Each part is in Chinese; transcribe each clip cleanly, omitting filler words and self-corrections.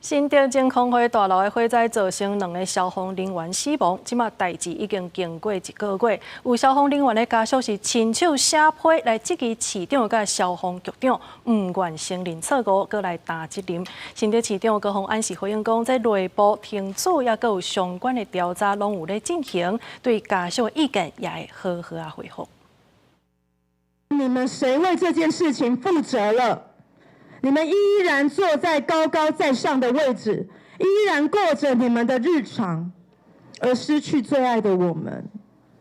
新竹真空火大楼的火灾造成2个消防人员死亡，即马代志已经经过1个月。有消防人员的家属是亲手写批来质疑市长甲消防局长唔愿承认错误，搁来担责任。新竹市长高虹安是回应讲，在内部停止也搁有相关的调查，拢有咧进行，对家属的意见也会好好啊回复。你们谁为这件事情负责了？ 你们依然坐在高高在上的位置，依然过着你们的日常，而失去最爱的我们，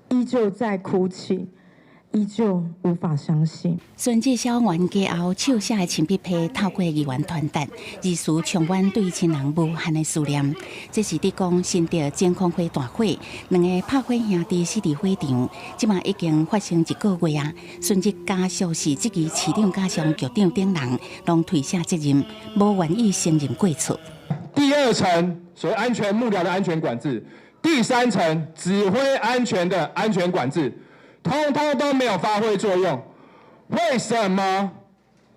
依旧在哭泣，依旧无法相信。孙继消完家后手写的亲笔批，透过议员传达，遗书充满对亲人无限的思念。这是伫讲新竹真空火大火，2个拍火兄弟死伫火场，即马已经发生1个月啊。孙继家属是质疑市长加上局长等人，拢推卸责任，无愿意承认过错。第2层所谓安全幕僚的安全管制，第3层指挥安全的安全管制，通通都没有发挥作用。 为什么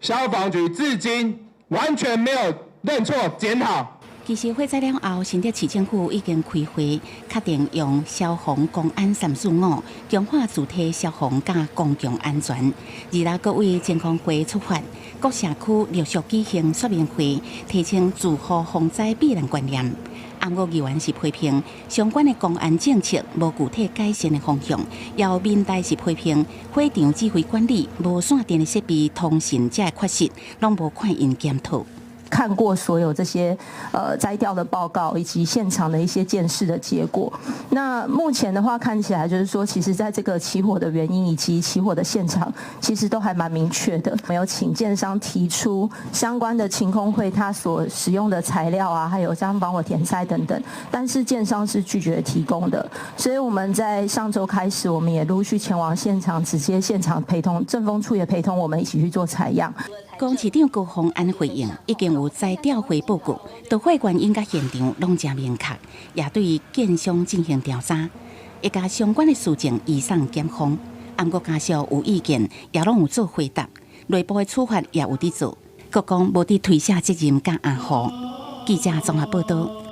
消防局至今完全没有认错检讨？其实火灾了后，新竹市政府已经开会，确定用消防公安345，强化主体消防甲公共安全。26个为真空会出发，各社区陆续举行说明会，提醒住户防灾避难观念。暗国议员是批评相关的公安政策无具体改善的方向，要民代是批评火场指挥管理无线电的设备、通讯这缺失，拢无看因检讨。 看过所有这些摘调的报告以及现场的一些监视的结果。那目前的话，看起来就是说，其实在这个起火的原因以及起火的现场，其实都还蛮明确的。没有请建商提出相关的晴空会它所使用的材料啊，还有像防火填塞等等，但是建商是拒绝提供的。所以我们在上周开始，我们也陆续前往现场，直接现场陪同政风处也陪同我们一起去做采样。 公市长高虹安回应，已经有在调回报告，导火原因甲现场拢真明确，也对建商进行调查，会甲相关的事情移送检方。按国家属有意见，也拢有做回答，内部的处罚也有伫做，各讲无伫推卸责任甲暗号。记者综合报道。